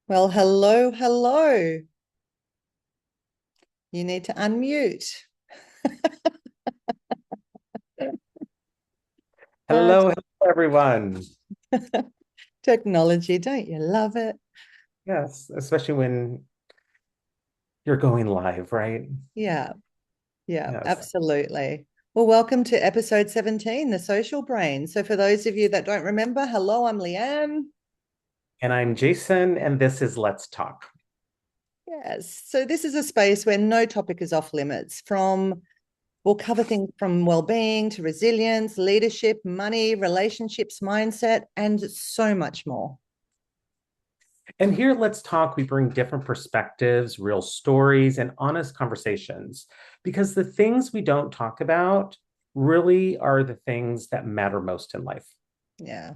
Well, hello, hello. You need to unmute. Uh, Hello, everyone. Technology, don't you love it? Yes, especially when you're going live, right? Yeah, yeah, Yes. absolutely. Well, welcome to episode 17, The Social Brain. So, for those of you that don't remember, hello, I'm Leanne. And I'm Jason, and this is Let's Talk. Yes. So, this is a space where no topic is off limits. We'll cover things from well-being to resilience, leadership, money, relationships, mindset, and so much more. And here at Let's Talk, we bring different perspectives, real stories, and honest conversations because the things we don't talk about really are the things that matter most in life. Yeah.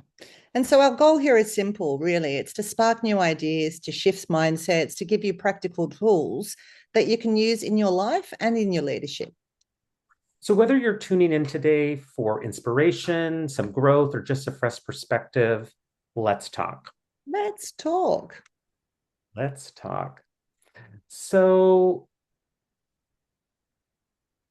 And so our goal here is simple, really. It's to spark new ideas, to shift mindsets, to give you practical tools that you can use in your life and in your leadership. So, whether you're tuning in today for inspiration, some growth, or just a fresh perspective, let's talk. Let's talk. Let's talk. So,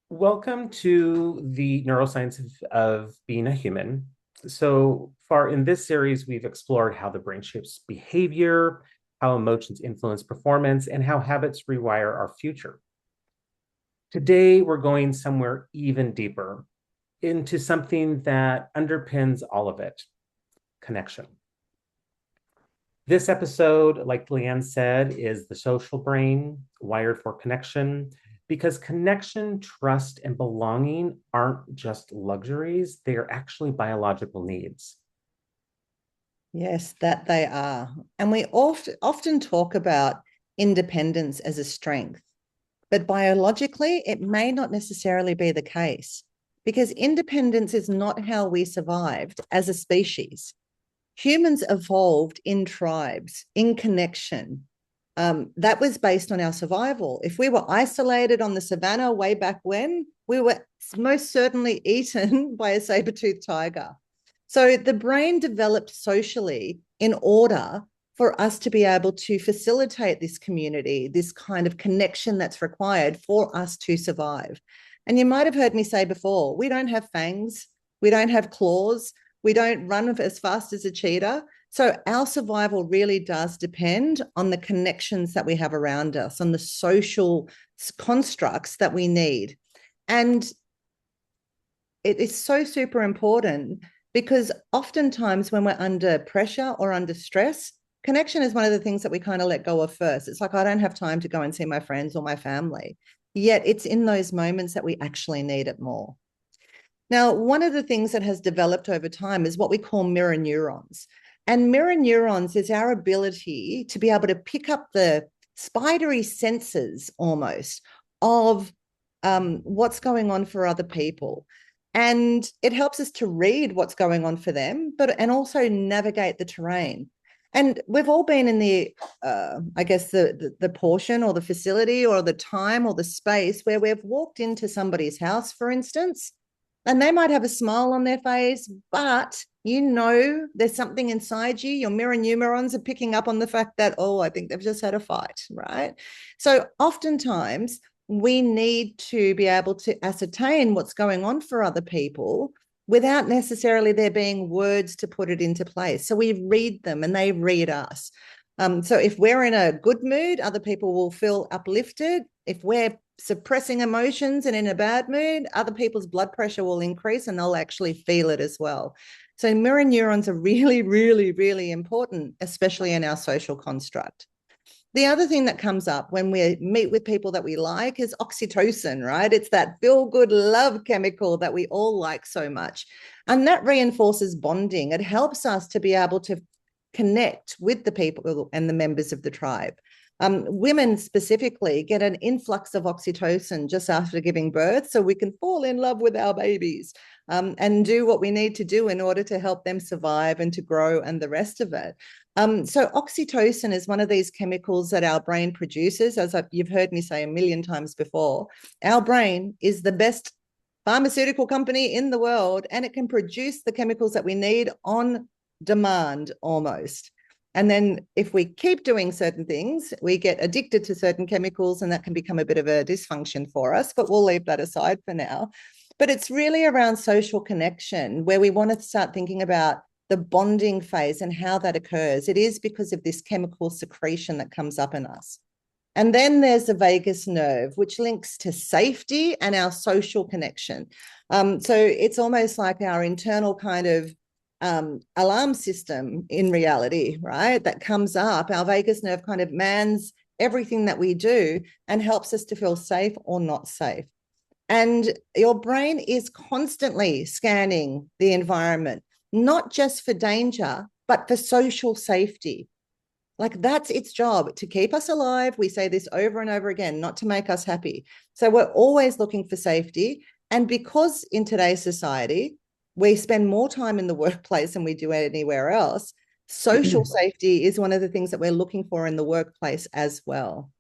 welcome to the neuroscience of being a human. So far in this series, we've explored how the brain shapes behavior, how emotions influence performance, and how habits rewire our future. Today, we're going somewhere even deeper into something that underpins all of it: connection. This episode, like Leanne said, is the social brain wired for connection because connection, trust, and belonging aren't just luxuries, they are actually biological needs. Yes, that they are. And we often talk about independence as a strength, but biologically, it may not necessarily be the case because independence is not how we survived as a species. Humans evolved in tribes, in connection. That was based on our survival. If we were isolated on the savannah way back when, we were most certainly eaten by a saber-toothed tiger. So the brain developed socially in order for us to be able to facilitate this community, this kind of connection that's required for us to survive. And you might have heard me say before, we don't have fangs, we don't have claws, we don't run as fast as a cheetah. So our survival really does depend on the connections that we have around us, on the social constructs that we need. And it is so super important because oftentimes when we're under pressure or under stress, connection is one of the things that we kind of let go of first. It's like, I don't have time to go and see my friends or my family. Yet it's in those moments that we actually need it more. Now, one of the things that has developed over time is what we call mirror neurons. And mirror neurons is our ability to be able to pick up the spidery senses almost of what's going on for other people. And it helps us to read what's going on for them, but and also navigate the terrain. And we've all been in I guess, the portion or the facility or the time or the space where we've walked into somebody's house, for instance, and they might have a smile on their face, but you know there's something inside you. Your mirror neurons are picking up on the fact that, oh, I think they've just had a fight, right? So oftentimes we need to be able to ascertain what's going on for other people without necessarily there being words to put it into place. So we read them and they read us. So if we're in a good mood, other people will feel uplifted. If we're suppressing emotions and in a bad mood, other people's blood pressure will increase and they'll actually feel it as well. So mirror neurons are really, really, really important, especially in our social construct. The other thing that comes up when we meet with people that we like is oxytocin, right? It's that feel good love chemical that we all like so much. And that reinforces bonding. It helps us to be able to connect with the people and the members of the tribe. Women specifically get an influx of oxytocin just after giving birth, so we can fall in love with our babies and do what we need to do in order to help them survive and to grow and the rest of it. So oxytocin is one of these chemicals that our brain produces. As you've heard me say a million times before, our brain is the best pharmaceutical company in the world, and it can produce the chemicals that we need on demand almost. And then if we keep doing certain things, we get addicted to certain chemicals, and that can become a bit of a dysfunction for us, but we'll leave that aside for now. But it's really around social connection where we want to start thinking about the bonding phase and how that occurs. It is because of this chemical secretion that comes up in us. And then there's the vagus nerve, which links to safety and our social connection. So it's almost like our internal kind of alarm system in reality, right? That comes up. Our vagus nerve kind of mans everything that we do and helps us to feel safe or not safe. And your brain is constantly scanning the environment, not just for danger, but for social safety. Like that's its job, to keep us alive. We say this over and over again, not to make us happy. So we're always looking for safety. And because in today's society, we spend more time in the workplace than we do anywhere else, social safety is one of the things that we're looking for in the workplace as well.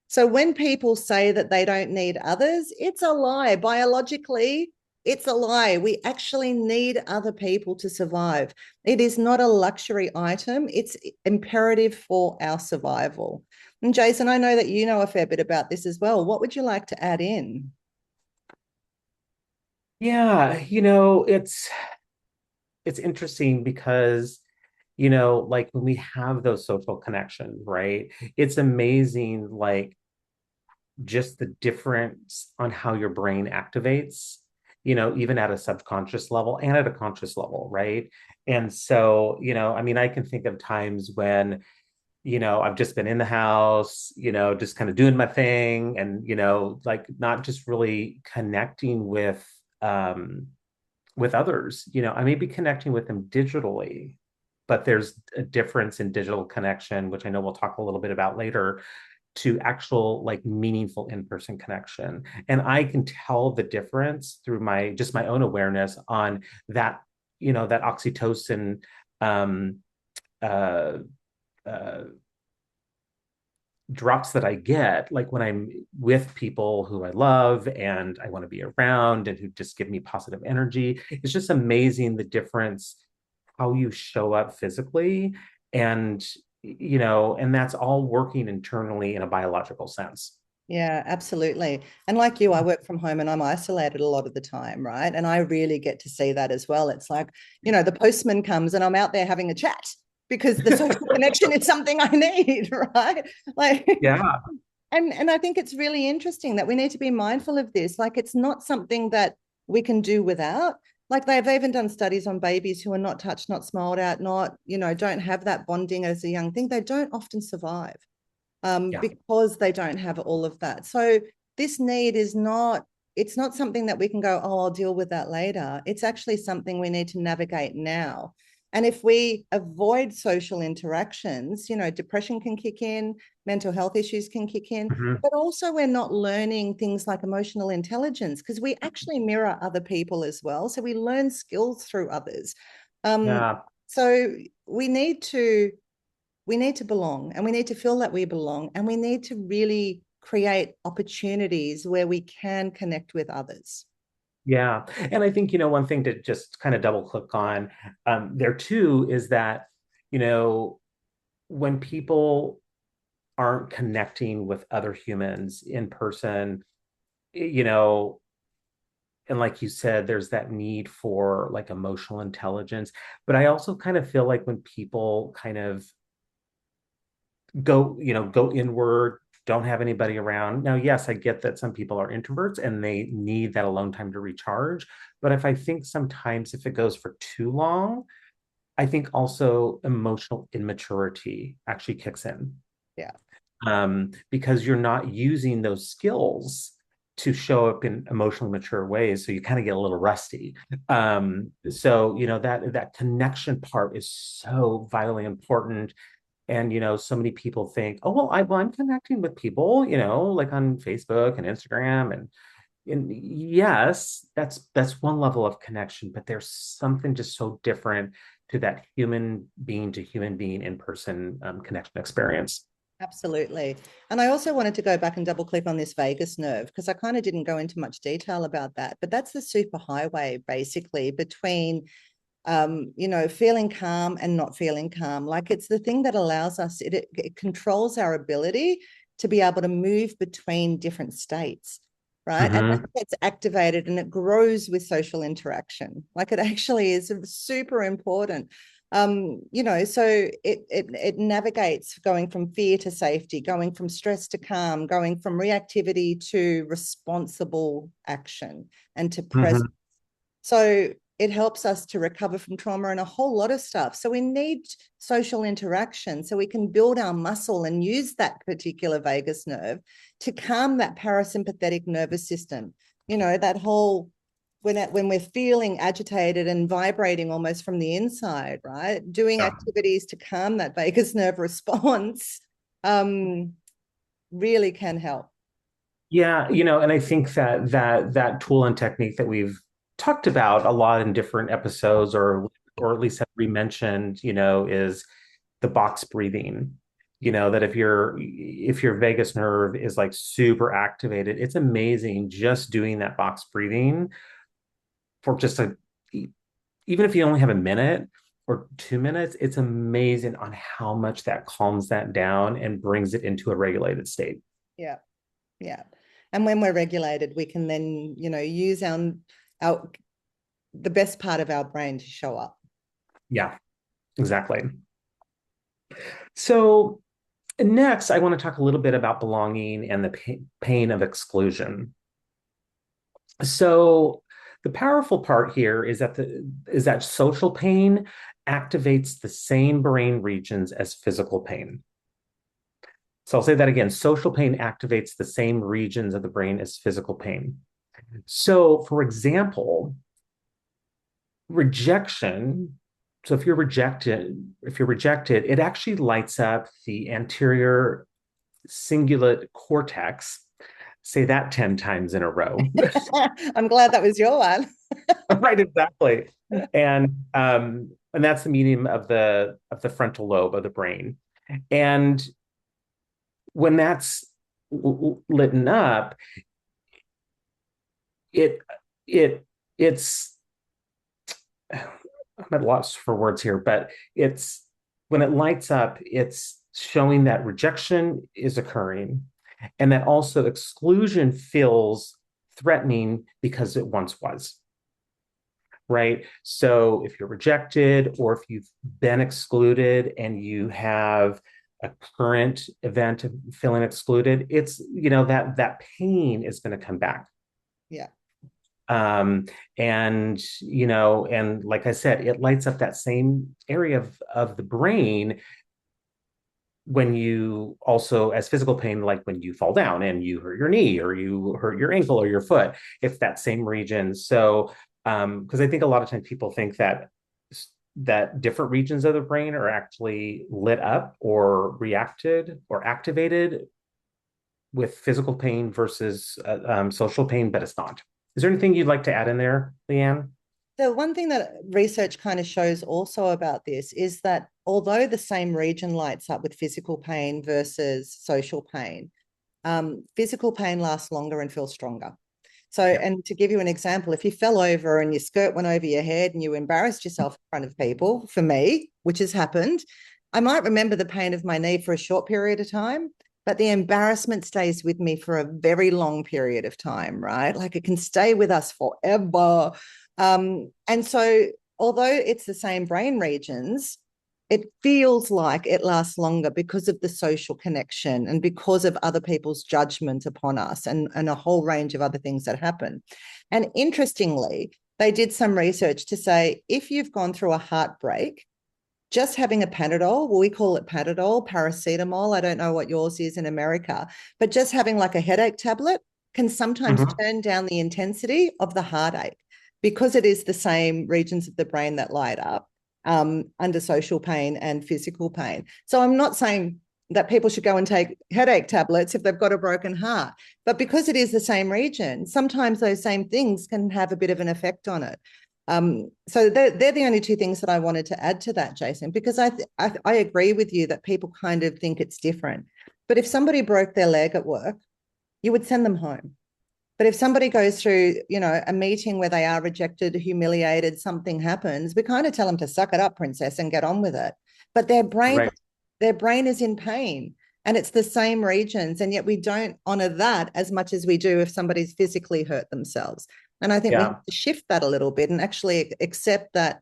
So when people say that they don't need others, it's a lie. Biologically, it's a lie. We actually need other people to survive. It is not a luxury item. It's imperative for our survival. And Jason, I know that you know a fair bit about this as well. What would you like to add in? Yeah, it's interesting because like when we have those social connections, right? It's amazing, like just the difference on how your brain activates, even at a subconscious level and at a conscious level, right? And so, I mean, I can think of times when, I've just been in the house, just kind of doing my thing and, like not just really connecting with others. I may be connecting with them digitally, but there's a difference in digital connection, which I know we'll talk a little bit about later, to actual like meaningful in-person connection. And I can tell the difference through my own awareness on that, that oxytocin um, uh, uh, drops that I get, like when I'm with people who I love and I want to be around and who just give me positive energy. It's just amazing the difference how you show up physically, and and that's all working internally in a biological sense. Yeah, absolutely. And like you, I work from home and I'm isolated a lot of the time, right? And I really get to see that as well. It's like, the postman comes and I'm out there having a chat because the social connection is something I need, right? Like, Yeah. and I think it's really interesting that we need to be mindful of this. Like, it's not something that we can do without. Like, they've even done studies on babies who are not touched, not smiled at, not, don't have that bonding as a young thing. They don't often survive Yeah. because they don't have all of that. So this need is not, it's not something that we can go, oh, I'll deal with that later. It's actually something we need to navigate now. And if we avoid social interactions, depression can kick in, mental health issues can kick in, Mhm. but also we're not learning things like emotional intelligence because we actually mirror other people as well. So we learn skills through others. Um, Yeah. so we need to belong, and we need to feel that we belong, and we need to really create opportunities where we can connect with others. Yeah. And I think, one thing to just kind of double click on there too is that, you know, when people aren't connecting with other humans in person, you know, and like you said, there's that need for like emotional intelligence. But I also kind of feel like when people kind of go inward, don't have anybody around. Now, yes, I get that some people are introverts and they need that alone time to recharge. But if I think sometimes if it goes for too long, I think also emotional immaturity actually kicks in, Yeah, because you're not using those skills to show up in emotionally mature ways, so you kind of get a little rusty. So that connection part is so vitally important. And so many people think, oh well, I'm connecting with people, like on Facebook and Instagram, and yes, that's one level of connection, but there's something just so different to that human being to human being in person connection experience. absolutely. And I also wanted to go back and double click on this vagus nerve because I kind of didn't go into much detail about that, but that's the superhighway basically between feeling calm and not feeling calm. Like it's the thing that allows us, it controls our ability to be able to move between different states, right? And that gets activated and it grows with social interaction. Like it actually is super important. So it navigates going from fear to safety, going from stress to calm, going from reactivity to responsible action and to presence. So it helps us to recover from trauma and a whole lot of stuff. So we need social interaction so we can build our muscle and use that particular vagus nerve to calm that parasympathetic nervous system. That whole when we're feeling agitated and vibrating almost from the inside, right? Doing activities to calm that vagus nerve response really can help. Yeah, and I think that tool and technique that we've talked about a lot in different episodes, or at least have re-mentioned, is the box breathing. That if your vagus nerve is like super activated, it's amazing just doing that box breathing for even if you only have a minute or 2 minutes, it's amazing on how much that calms that down and brings it into a regulated state. Yeah. Yeah. And when we're regulated, we can then, use our the best part of our brain to show up. Yeah, exactly. So next, I want to talk a little bit about belonging and the pain of exclusion. So the powerful part here is that social pain activates the same brain regions as physical pain. So I'll say that again. Social pain activates the same regions of the brain as physical pain. So, for example, rejection. So if you're rejected, it actually lights up the anterior cingulate cortex. Say that 10 times in a row. I'm glad that was your one. Right, exactly. And that's the medium of the frontal lobe of the brain. And when that's lit up, it it's I'm at a loss for words here, but it's when it lights up, it's showing that rejection is occurring and that also exclusion feels threatening because it once was. Right. So if you're rejected or if you've been excluded and you have a current event of feeling excluded, it's, that pain is going to come back. Yeah. And like I said, it lights up that same area of the brain when you also, as physical pain, like when you fall down and you hurt your knee or you hurt your ankle or your foot, it's that same region. So because I think a lot of times people think that different regions of the brain are actually lit up or reacted or activated with physical pain versus social pain, but it's not. Is there anything you'd like to add in there, Leeanne? The one thing that research kind of shows also about this is that although the same region lights up with physical pain versus social pain, physical pain lasts longer and feels stronger. So, and to give you an example, if you fell over and your skirt went over your head and you embarrassed yourself in front of people, for me, which has happened, I might remember the pain of my knee for a short period of time, but the embarrassment stays with me for a very long period of time, right? Like it can stay with us forever. And so, although it's the same brain regions, it feels like it lasts longer because of the social connection and because of other people's judgment upon us and a whole range of other things that happen. And interestingly, they did some research to say if you've gone through a heartbreak, just having a Panadol, well, we call it Panadol, paracetamol. I don't know what yours is in America, but just having like a headache tablet can sometimes turn down the intensity of the heartache because it is the same regions of the brain that light up under social pain and physical pain. So I'm not saying that people should go and take headache tablets if they've got a broken heart, but because it is the same region, sometimes those same things can have a bit of an effect on it. So they're the only two things that I wanted to add to that, Jason, because I agree with you that people kind of think it's different. But if somebody broke their leg at work, you would send them home. But if somebody goes through, a meeting where they are rejected, humiliated, something happens, we kind of tell them to suck it up, princess, and get on with it. But Right. their brain is in pain, and it's the same regions. And yet we don't honor that as much as we do if somebody's physically hurt themselves. And I think we Yeah. have to shift that a little bit and actually accept that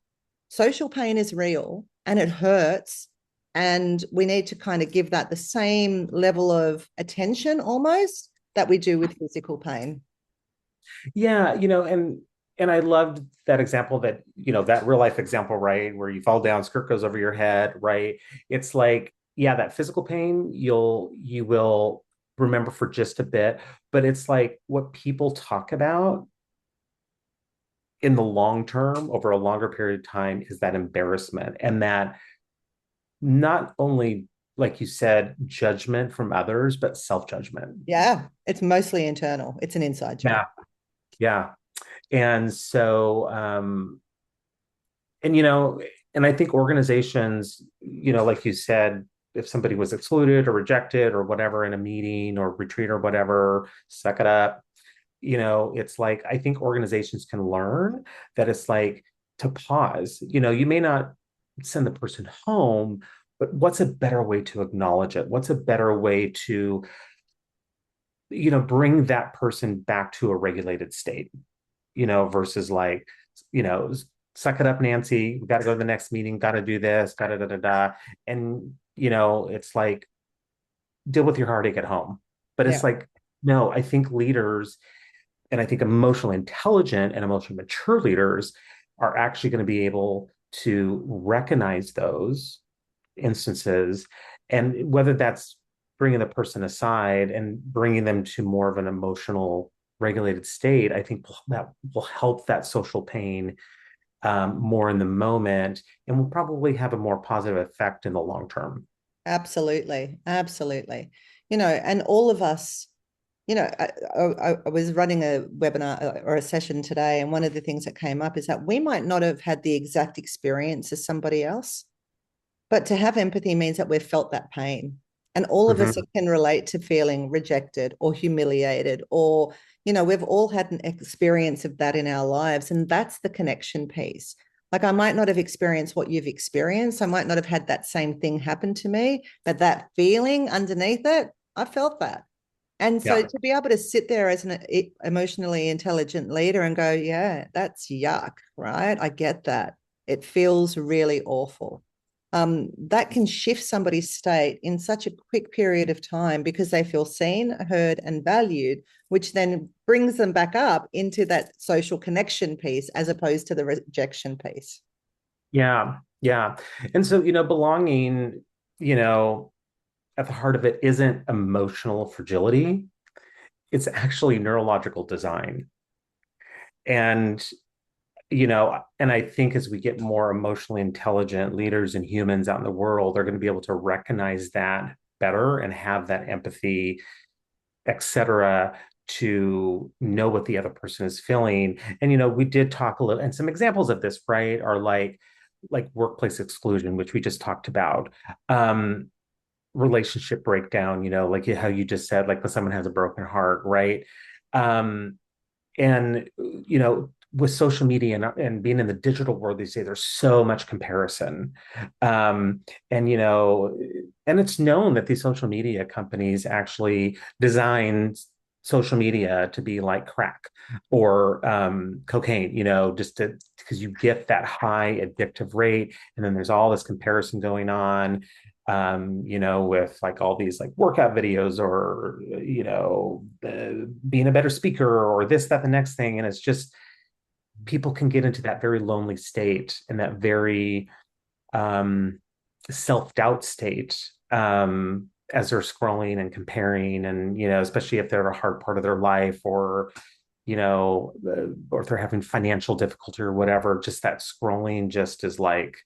social pain is real and it hurts. And we need to kind of give that the same level of attention almost that we do with physical pain. Yeah, and I loved that example that, that real life example, right? Where you fall down, skirt goes over your head, right? It's like, yeah, that physical pain you will remember for just a bit, but it's like what people talk about in the long term over a longer period of time is that embarrassment and that not only, like you said, judgment from others, but self-judgment. Yeah, it's mostly internal. It's an inside job. Yeah. Yeah. And so, and and I think organizations, like you said, if somebody was excluded or rejected or whatever in a meeting or retreat or whatever, suck it up. It's like I think organizations can learn that it's like to pause. You may not send the person home, but what's a better way to acknowledge it? What's a better way to, bring that person back to a regulated state? Versus like, you know, suck it up, Nancy. We got to go to the next meeting, got to do this, got to da da da. And, it's like, deal with your heartache at home. But Yeah, it's like, no, I think leaders and I think emotionally intelligent and emotionally mature leaders are actually going to be able to recognize those instances. And whether that's bringing the person aside and bringing them to more of an emotional regulated state, I think that will help that social pain more in the moment and will probably have a more positive effect in the long term. absolutely. Absolutely. And all of us, I was running a webinar or a session today, and one of the things that came up is that we might not have had the exact experience as somebody else, but to have empathy means that we've felt that pain. And all of us Mm-hmm. can relate to feeling rejected or humiliated, or, we've all had an experience of that in our lives. And that's the connection piece. Like, I might not have experienced what you've experienced. I might not have had that same thing happen to me, but that feeling underneath it, I felt that. And so Yeah. to be able to sit there as an emotionally intelligent leader and go, yeah, that's yuck, right? I get that. It feels really awful. That can shift somebody's state in such a quick period of time because they feel seen, heard, and valued, which then brings them back up into that social connection piece as opposed to the rejection piece. Yeah. Yeah. And so, belonging, you know, at the heart of it isn't emotional fragility, it's actually neurological design. And and I think as we get more emotionally intelligent leaders and humans out in the world, they're going to be able to recognize that better and have that empathy, et cetera, to know what the other person is feeling. And we did talk a little, and some examples of this, right, are like workplace exclusion, which we just talked about. Relationship breakdown, like how you just said, like when someone has a broken heart, right? Um, and with social media and being in the digital world these days, there's so much comparison. um, and and it's known that these social media companies actually design social media to be like crack or cocaine, just to because you get that high addictive rate, and then there's all this comparison going on, with like all these like workout videos or, being a better speaker or this, that, the next thing. And it's just people can get into that very lonely state and that very um, self doubt state as they're scrolling and comparing. And, especially if they're at a hard part of their life or, or if they're having financial difficulty or whatever, just that scrolling just is like,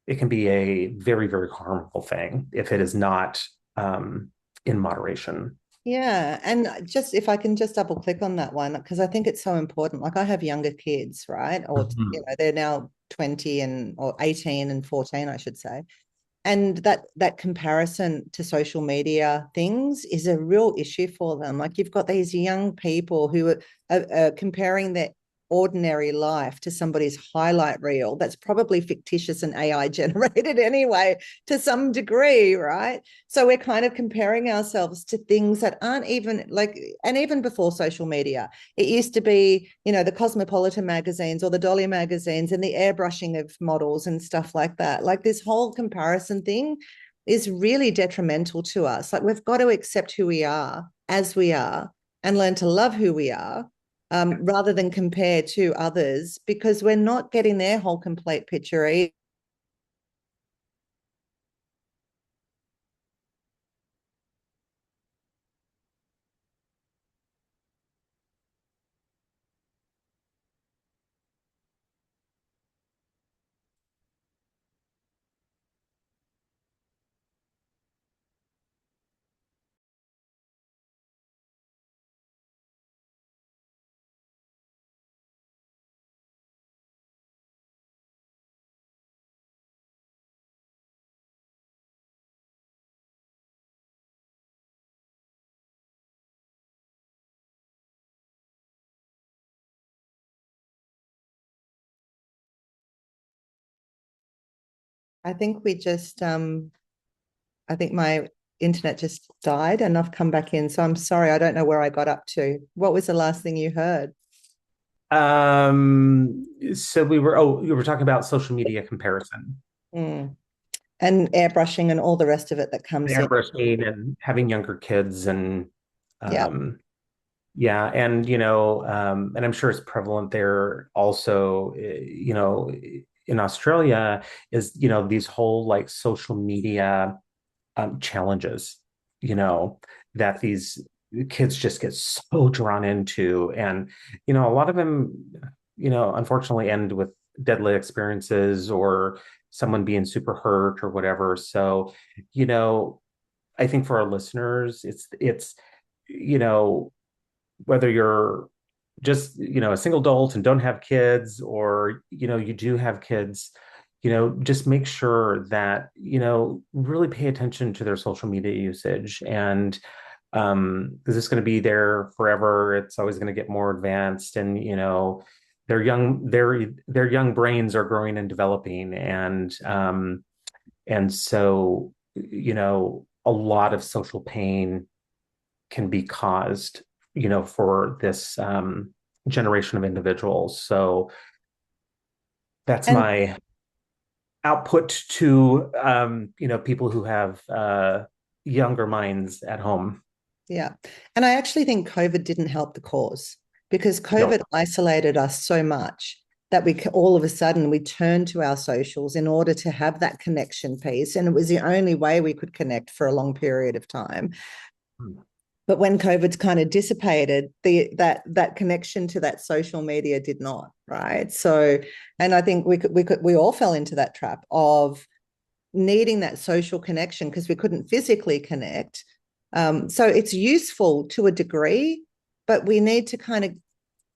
it can be a very, very harmful thing if it is not in moderation. Yeah. And just if I can just double click on that one, because I think it's so important. Like, I have younger kids, right? Or, Mhm. they're now 20 and or 18 and 14, I should say. and that comparison to social media things is a real issue for them. Like you've got these young people who are comparing their ordinary life to somebody's highlight reel that's probably fictitious and AI generated anyway to some degree, right? So we're kind of comparing ourselves to things that aren't even like, and even before social media, it used to be, the Cosmopolitan magazines or the Dolly magazines and the airbrushing of models and stuff like that. Like this whole comparison thing is really detrimental to us. Like we've got to accept who we are as we are and learn to love who we are, rather than compare to others, because we're not getting their whole complete picture either. I think we just I think my internet just died and I've come back in. So I'm sorry, I don't know where I got up to. What was the last thing you heard? So you were talking about social media comparison, Mm. And airbrushing and all the rest of it that comes in. airbrushing and having younger kids and Yeah. um, yeah, and I'm sure it's prevalent there also, in Australia is, these whole like social media challenges, you know, that these kids just get so drawn into. And, a lot of them, unfortunately end with deadly experiences or someone being super hurt or whatever. So, you know, I think for our listeners, it's, you know, whether you're just a single adult and don't have kids, or you do have kids, just make sure that really pay attention to their social media usage. And is this going to be there forever? It's always going to get more advanced, and their young brains are growing and developing, and so a lot of social pain can be caused, for this generation of individuals. So that's And my output to people who have younger minds at home. yeah. And I actually think COVID didn't help the cause because No. COVID isolated us so much that we all of a sudden we turned to our socials in order to have that connection piece. And it was the only way we could connect for a long period of time. But when COVID's kind of dissipated, that connection to that social media did not, right? So, and I think we all fell into that trap of needing that social connection because we couldn't physically connect. So it's useful to a degree, but we need to kind of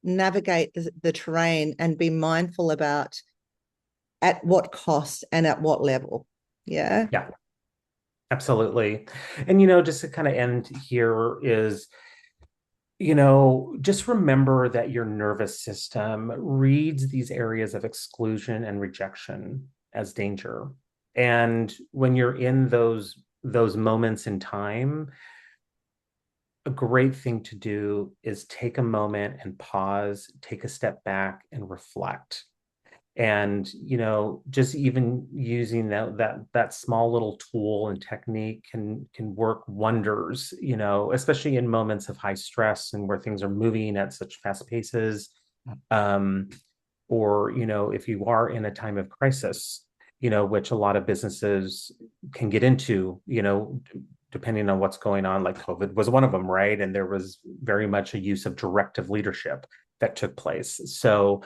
navigate the terrain and be mindful about at what cost and at what level. Yeah. Yeah, absolutely. And just to kind of end here is, just remember that your nervous system reads these areas of exclusion and rejection as danger. And when you're in those moments in time, a great thing to do is take a moment and pause, take a step back and reflect. And just even using that small little tool and technique can work wonders, especially in moments of high stress and where things are moving at such fast paces. um, or if you are in a time of crisis, which a lot of businesses can get into, depending on what's going on, like COVID was one of them, right? And there was very much a use of directive leadership that took place. So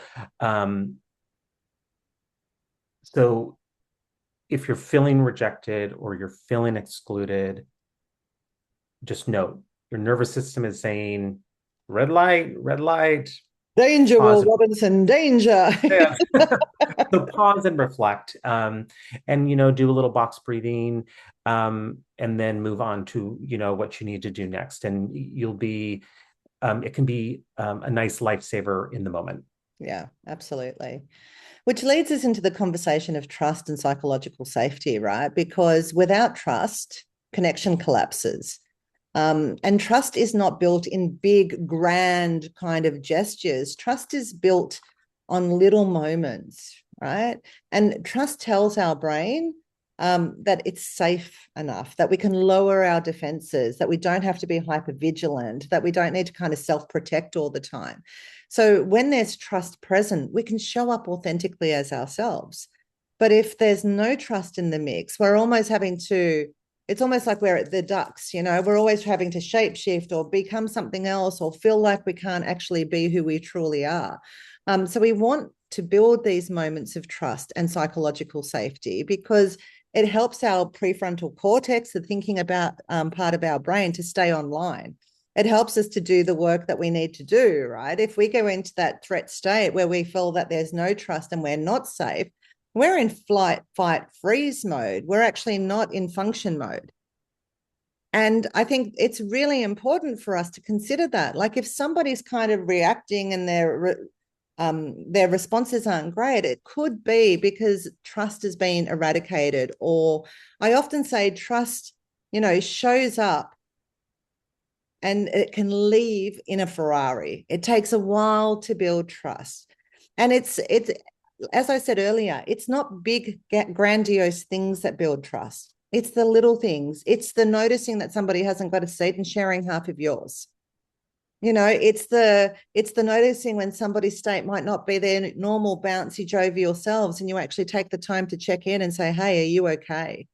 if you're feeling rejected or you're feeling excluded, just note your nervous system is saying red light, red light. Danger, Will pause. Robinson, danger. Yeah. So pause and reflect, and do a little box breathing, and then move on to what you need to do next, and you'll be it can be a nice lifesaver in the moment. Yeah, absolutely. Which leads us into the conversation of trust and psychological safety, right? Because without trust, connection collapses. And trust is not built in big, grand kind of gestures. Trust is built on little moments, right? And trust tells our brain that it's safe enough, that we can lower our defenses, that we don't have to be hyper vigilant, that we don't need to kind of self protect all the time. So when there's trust present, we can show up authentically as ourselves. But if there's no trust in the mix, we're almost having to, it's almost like we're at the ducks, we're always having to shapeshift or become something else or feel like we can't actually be who we truly are. So we want to build these moments of trust and psychological safety because it helps our prefrontal cortex, the thinking about part of our brain, to stay online. It helps us to do the work that we need to do, right? If we go into that threat state where we feel that there's no trust and we're not safe, we're in flight, fight, freeze mode. We're actually not in function mode. And I think it's really important for us to consider that. Like if somebody's kind of reacting and their responses aren't great, it could be because trust has been eradicated. Or I often say trust, shows up and it can leave in a Ferrari. It takes a while to build trust. And it's as I said earlier, it's not big, grandiose things that build trust. It's the little things. It's the noticing that somebody hasn't got a seat and sharing half of yours. It's the noticing when somebody's state might not be their normal bouncy jovial selves, and you actually take the time to check in and say, hey, are you okay?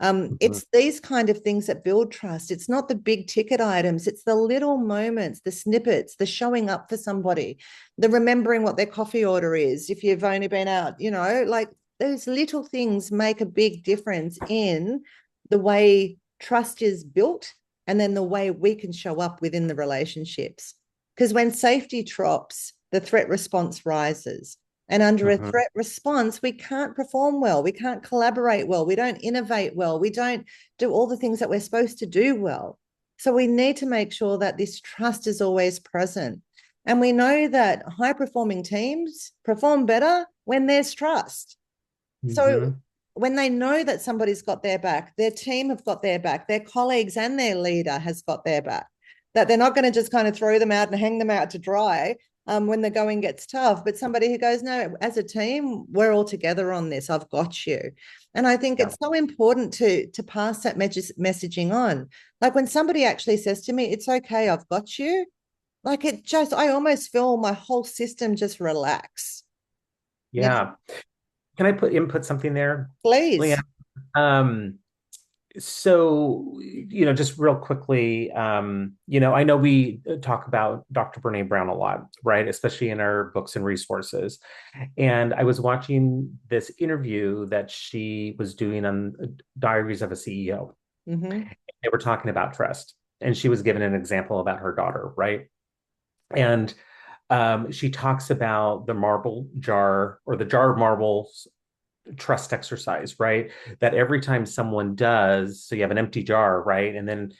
Mhm. It's these kind of things that build trust. It's not the big ticket items. It's the little moments, the snippets, the showing up for somebody, the remembering what their coffee order is if you've only been out, like those little things make a big difference in the way trust is built and then the way we can show up within the relationships. Because when safety drops, the threat response rises. And under a Mhm. threat response, we can't perform well. We can't collaborate well. We don't innovate well. We don't do all the things that we're supposed to do well. So we need to make sure that this trust is always present. And we know that high performing teams perform better when there's trust. So Mhm. when they know that somebody's got their back, their team have got their back, their colleagues and their leader has got their back, that they're not going to just kind of throw them out and hang them out to dry when the going gets tough, but somebody who goes, no, as a team, we're all together on this. I've got you. And I think Yeah. it's so important to pass that messaging on. Like when somebody actually says to me, it's okay, I've got you. Like I almost feel my whole system just relax. You know, Yeah. Can I input something there, please. Leanne? Um, so, just real quickly, I know we talk about Dr. Brene Brown a lot, right? Especially in our books and resources. And I was watching this interview that she was doing on Diaries of a CEO. Mm-hmm. They were talking about trust. And she was given an example about her daughter, right? And she talks about the marble jar or the jar of marbles trust exercise, right? That every time someone does, so you have an empty jar, right? And then,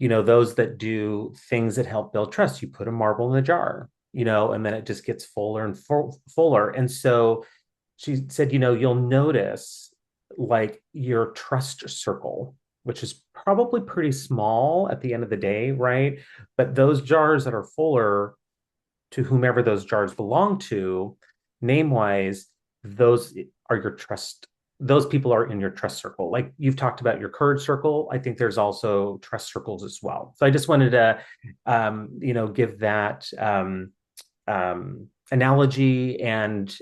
those that do things that help build trust, you put a marble in the jar, and then it just gets fuller and fuller. And so she said, you'll notice like your trust circle, which is probably pretty small at the end of the day, right? But those jars that are fuller, to whomever those jars belong to, name wise, those are your trust. Those people are in your trust circle. Like you've talked about your courage circle. I think there's also trust circles as well. So I just wanted to, give that analogy and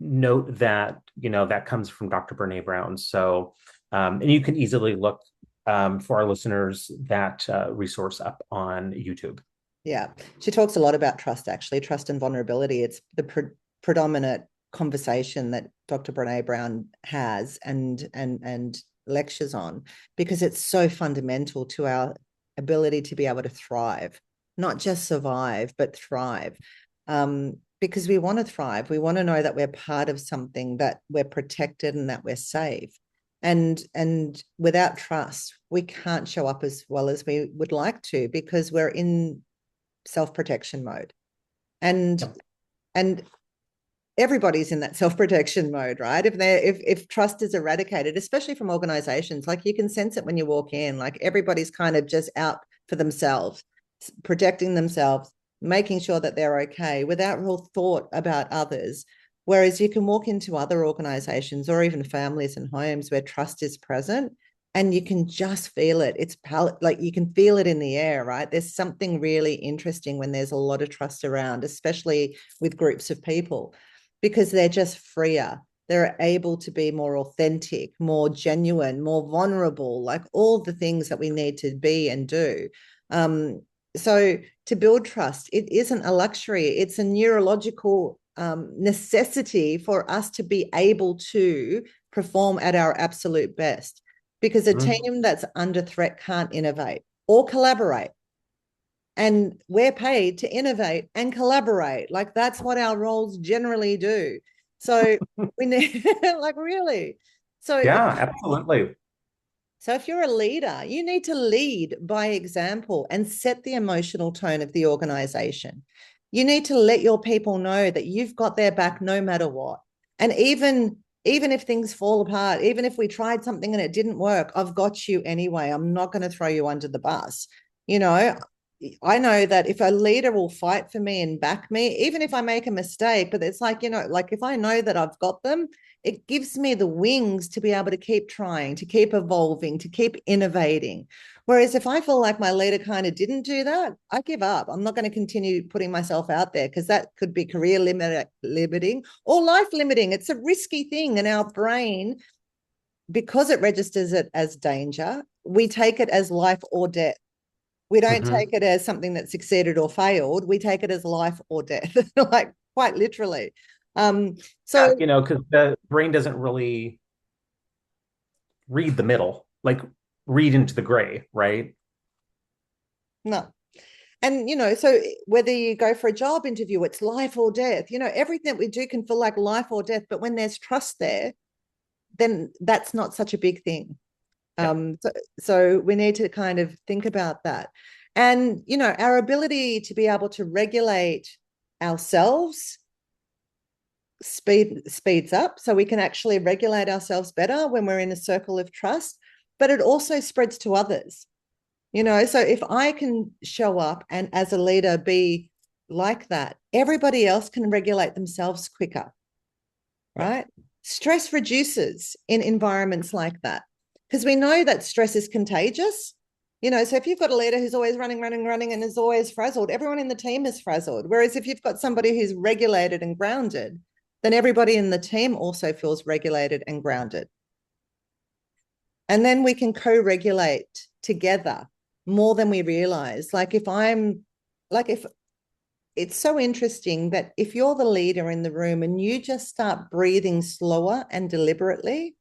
note that, that comes from Dr. Brene Brown. So, and you can easily look for our listeners that resource up on YouTube. Yeah. She talks a lot about trust, actually, trust and vulnerability. It's the predominant conversation that Dr. Brené Brown has and lectures on because it's so fundamental to our ability to be able to thrive. not just survive, but thrive. Because we want to thrive. We want to know that we're part of something, that we're protected and that we're safe. And without trust, we can't show up as well as we would like to because we're in self-protection mode. And Yep. and everybody's in that self-protection mode, right? If trust is eradicated, especially from organizations, like you can sense it when you walk in, like everybody's kind of just out for themselves, protecting themselves, making sure that they're okay without real thought about others. Whereas you can walk into other organizations or even families and homes where trust is present and you can just feel it. It's like you can feel it in the air, right? There's something really interesting when there's a lot of trust around, especially with groups of people, because they're just freer. They're able to be more authentic, more genuine, more vulnerable, like all the things that we need to be and do. So to build trust, it isn't a luxury. It's a neurological necessity for us to be able to perform at our absolute best, because a Mhm. team that's under threat can't innovate or collaborate. And we're paid to innovate and collaborate. Like that's what our roles generally do. So we need, like, really. So if Yeah, absolutely. so if you're a leader, you need to lead by example and set the emotional tone of the organization. You need to let your people know that you've got their back no matter what. And even if things fall apart, even if we tried something and it didn't work, I've got you anyway. I'm not going to throw you under the bus. You know, I know that if a leader will fight for me and back me, even if I make a mistake, but it's like, like if I know that I've got them, it gives me the wings to be able to keep trying, to keep evolving, to keep innovating. Whereas if I feel like my leader kind of didn't do that, I give up. I'm not going to continue putting myself out there because that could be career limiting or life limiting. It's a risky thing. And our brain, because it registers it as danger, we take it as life or death. We don't Mhm. take it as something that succeeded or failed. We take it as life or death, like quite literally. Um, Yeah, so because the brain doesn't really read the middle, like read into the gray, right? no. And so whether you go for a job interview, it's life or death. Everything that we do can feel like life or death, but when there's trust there, then that's not such a big thing. Yeah. So we need to kind of think about that. And our ability to be able to regulate ourselves speeds up, so we can actually regulate ourselves better when we're in a circle of trust, but it also spreads to others. So if I can show up and as a leader be like that, everybody else can regulate themselves quicker, Yeah. right? Stress reduces in environments like that because we know that stress is contagious. So if you've got a leader who's always running, running, running and is always frazzled, everyone in the team is frazzled. Whereas if you've got somebody who's regulated and grounded, then everybody in the team also feels regulated and grounded. And then we can co-regulate together more than we realize. If it's so interesting that if you're the leader in the room and you just start breathing slower and deliberately,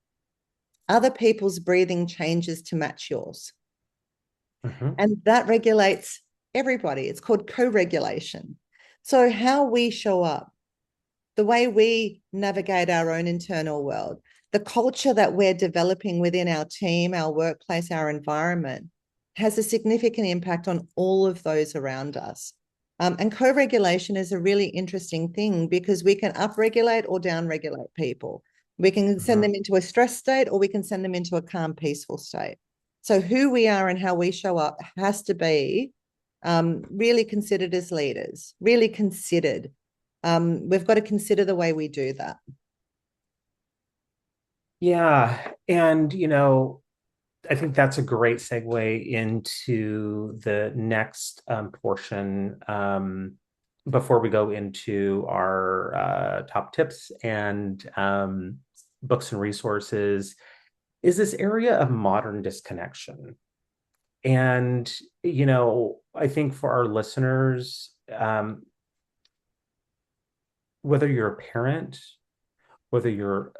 other people's breathing changes to match yours. Mhm. And that regulates everybody. It's called co-regulation. So how we show up, the way we navigate our own internal world, the culture that we're developing within our team, our workplace, our environment has a significant impact on all of those around us. And co-regulation is a really interesting thing because we can upregulate or downregulate people. We can send Mhm. them into a stress state or we can send them into a calm, peaceful state. So who we are and how we show up has to be really considered as leaders, really considered. We've got to consider the way we do that. Yeah. And, I think that's a great segue into the next portion before we go into our top tips and books and resources is this area of modern disconnection. And, I think for our listeners, whether you're a parent, whether you're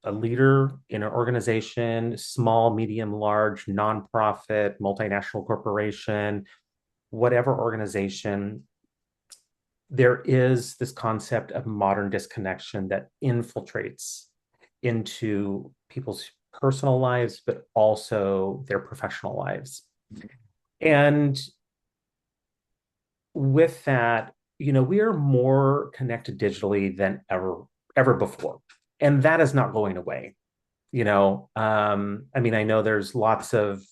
a leader in an organization, small, medium, large, nonprofit, multinational corporation, whatever organization, there is this concept of modern disconnection that infiltrates into people's personal lives, but also their professional lives. And with that, we are more connected digitally than ever before. And that is not going away. I know there's lots of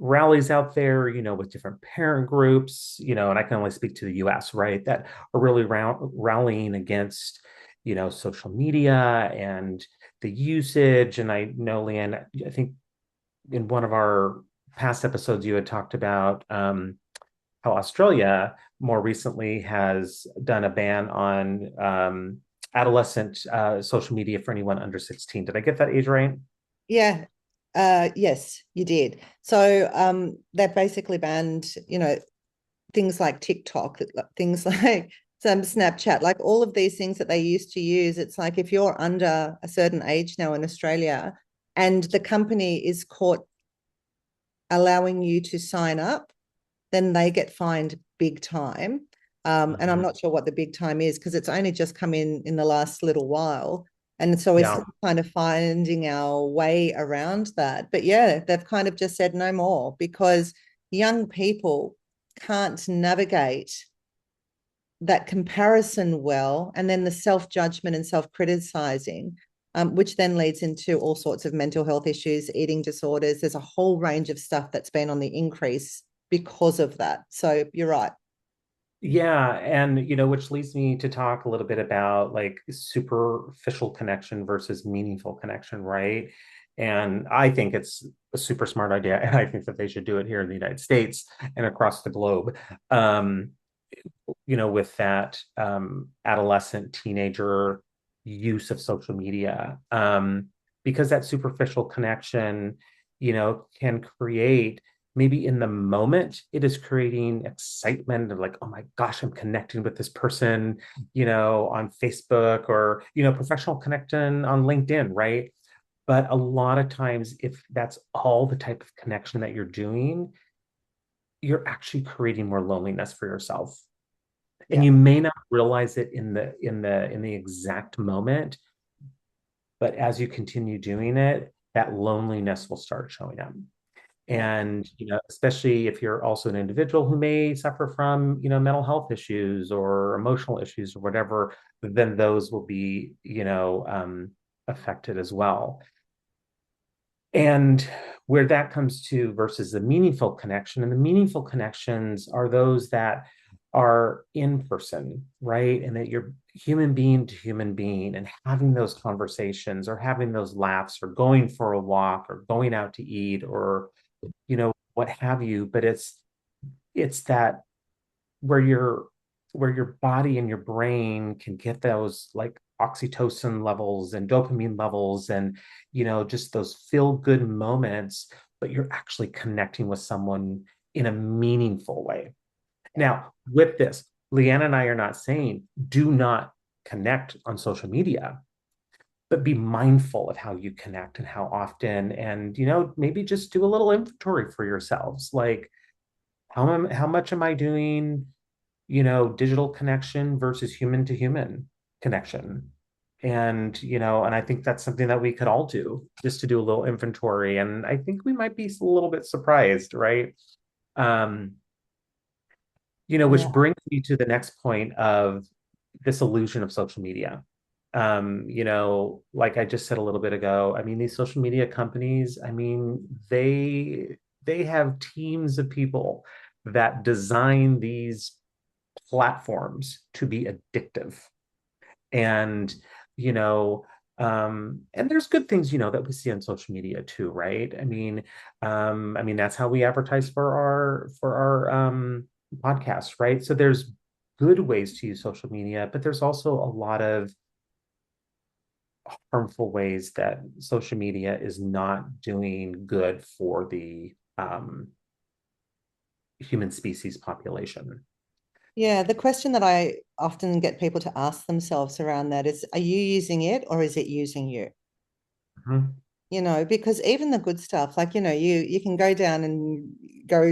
rallies out there, with different parent groups, and I can only speak to the US, right, that are really rallying against, social media and the usage. And I know, Leanne, I think in one of our past episodes, you had talked about how Australia more recently has done a ban on adolescent social media for anyone under 16. Did I get that age right? Yeah. Yes, you did. So they basically banned, things like TikTok, things like some Snapchat, like all of these things that they used to use. It's like if you're under a certain age now in Australia and the company is caught allowing you to sign up, then they get fined big time. And I'm not sure what the big time is because it's only just come in the last little while. And so we're Yeah. still kind of finding our way around that. But yeah, they've kind of just said no more because young people can't navigate that comparison well, and then the self-judgment and self-criticizing, which then leads into all sorts of mental health issues, eating disorders. There's a whole range of stuff that's been on the increase because of that. So you're right. Yeah, and which leads me to talk a little bit about like superficial connection versus meaningful connection, right? And I think it's a super smart idea, and I think that they should do it here in the United States and across the globe. Um, with that adolescent teenager use of social media, because that superficial connection, can create, maybe in the moment it is creating excitement of like, oh my gosh, I'm connecting with this person, on Facebook, or professional connection on LinkedIn, right? But a lot of times, if that's all the type of connection that you're doing, you're actually creating more loneliness for yourself, and Yeah. you may not realize it in the exact moment, but as you continue doing it, that loneliness will start showing up. Yeah. And especially if you're also an individual who may suffer from mental health issues or emotional issues or whatever, then those will be affected as well. And where that comes to versus the meaningful connection, and the meaningful connections are those that are in person, right? And that you're human being to human being and having those conversations or having those laughs or going for a walk or going out to eat or what have you. But it's that where your body and your brain can get those like oxytocin levels and dopamine levels and just those feel good moments, but you're actually connecting with someone in a meaningful way. Yeah. Now, with this, Leanne and I are not saying do not connect on social media, but be mindful of how you connect and how often, and maybe just do a little inventory for yourselves, like how much am I doing digital connection versus human to human connection. And, and I think that's something that we could all do, just to do a little inventory. And I think we might be a little bit surprised, right? Um, which Yeah. brings me to the next point of this illusion of social media. Like I just said a little bit ago, I mean, these social media companies, I mean, they have teams of people that design these platforms to be addictive. And you know and there's good things that we see on social media too, right? I mean that's how we advertise for our podcast, right? So there's good ways to use social media, but there's also a lot of harmful ways that social media is not doing good for the human species population. Yeah. The question that I often get people to ask themselves around that is, are you using it or is it using you? Mhm. because even the good stuff, like, you can go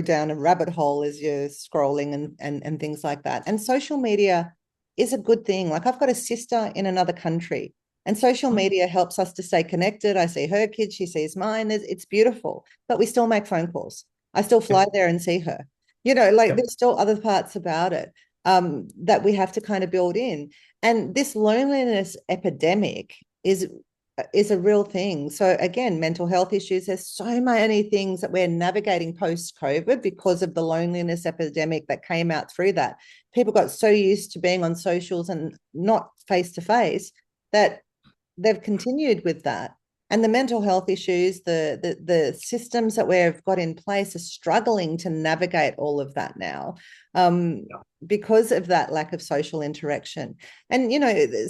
down a rabbit hole as you're scrolling and things like that. And social media is a good thing. Like, I've got a sister in another country, and social media helps us to stay connected. I see her kids, she sees mine. It's beautiful, but we still make phone calls. I still fly Yep. there and see her. Like, Yep. there's still other parts about it that we have to kind of build in. And this loneliness epidemic is a real thing. So again, mental health issues, there's so many things that we're navigating post COVID because of the loneliness epidemic that came out through that. People got so used to being on socials and not face to face that they've continued with that. And the mental health issues, the systems that we've got in place are struggling to navigate all of that now, um, Yeah. because of that lack of social interaction. And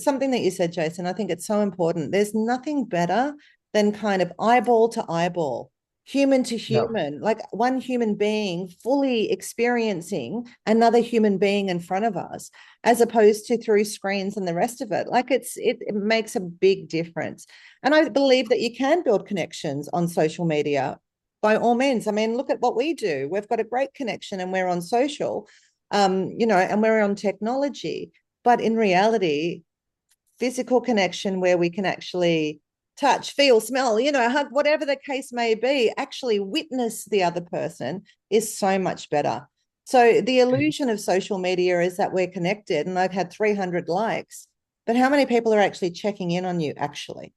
something that you said, Jason, I think it's so important. There's nothing better than kind of eyeball to eyeball, human to Yeah. human, like one human being fully experiencing another human being in front of us, as opposed to through screens and the rest of it. Like, it makes a big difference. And I believe that you can build connections on social media by all means. I mean, look at what we do. We've got a great connection and we're on social, and we're on technology. But in reality, physical connection where we can actually touch, feel, smell, hug, whatever the case may be, actually witness the other person is so much better. So the illusion of social media is that we're connected and I've had 300 likes, but how many people are actually checking in on you actually?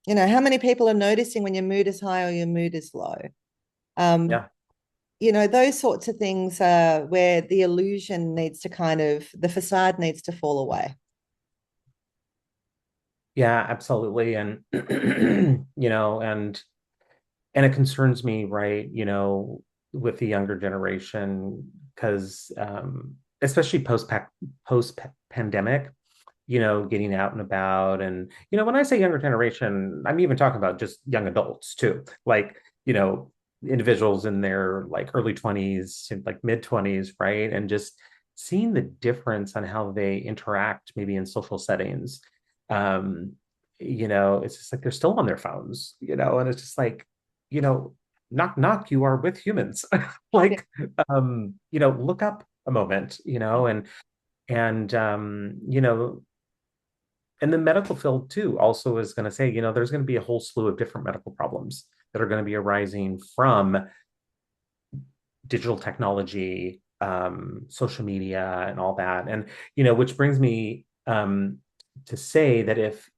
How many people are noticing when your mood is high or your mood is low? Um, Yeah. those sorts of things are where the illusion needs to the facade needs to fall away. Yeah, absolutely. And and it concerns me, right, with the younger generation, because especially post pandemic, getting out and about. And, when I say younger generation, I'm even talking about just young adults too, like, individuals in their like early 20s to like mid 20s, right? And just seeing the difference on how they interact maybe in social settings. Um, it's just like they're still on their phones, and it's just like, you know, knock knock, you are with humans. Yeah. Like, look up a moment, and and the medical field too also is going to say, there's going to be a whole slew of different medical problems that are going to be arising from digital technology, social media, and all that. And, which brings me to say that if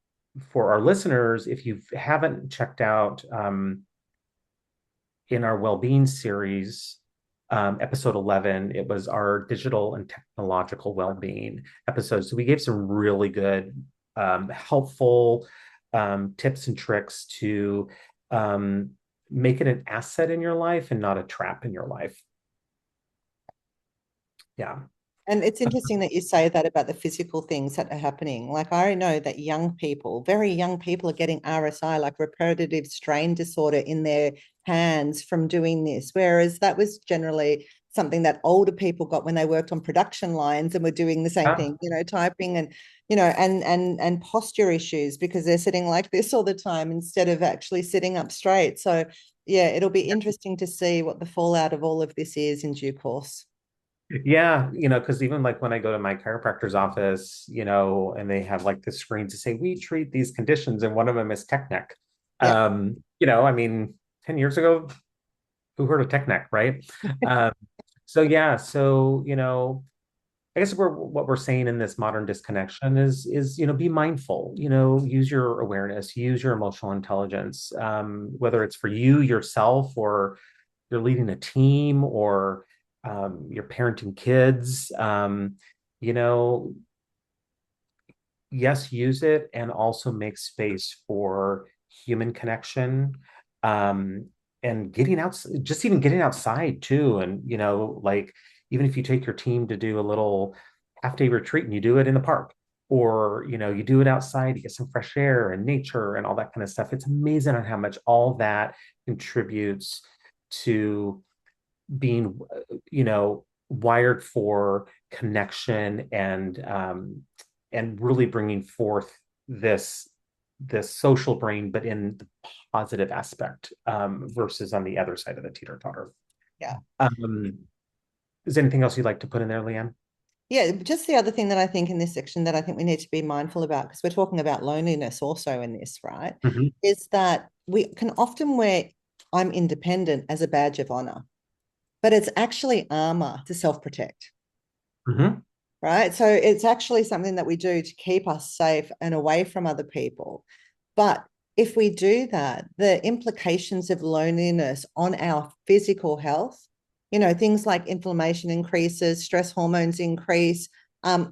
for our listeners, if you haven't checked out in our well-being series, episode 11, it was our digital and technological well-being episode. So we gave some really good, helpful tips and tricks to make it an asset in your life and not a trap in your life. Yeah. And it's interesting that you say that about the physical things that are happening. Like, I know that young people, very young people, are getting RSI, like repetitive strain disorder, in their hands from doing this. Whereas that was generally something that older people got when they worked on production lines and were doing the same Yeah. thing, typing and, and posture issues because they're sitting like this all the time instead of actually sitting up straight. So, yeah, it'll be interesting to see what the fallout of all of this is in due course. Yeah, because even like when I go to my chiropractor's office, and they have like the screen to say, we treat these conditions, and one of them is tech neck. Yeah. I mean, 10 years ago, who heard of tech neck, right? Um, so yeah, so I guess what we're saying in this modern disconnection is be mindful, use your awareness, use your emotional intelligence, whether it's for you yourself, or you're leading a team, or you're parenting kids. You know, yes, use it, and also make space for human connection, um, and just even getting outside too. And, like, even if you take your team to do a little half day retreat and you do it in the park, or, you do it outside, you get some fresh air and nature and all that kind of stuff. It's amazing on how much all that contributes to being, wired for connection, and really bringing forth this this social brain, but in the positive aspect, versus on the other side of the teeter totter. Yeah. Um, is there anything else you'd like to put in there, Leanne? Yeah, just the other thing that I think in this section that I think we need to be mindful about, because we're talking about loneliness also in this, right? Mm-hmm. Is that we can often wear I'm independent as a badge of honor, but it's actually armor to self-protect, Mm-hmm. right? So it's actually something that we do to keep us safe and away from other people. But if we do that, the implications of loneliness on our physical health, things like inflammation increases, stress hormones increase,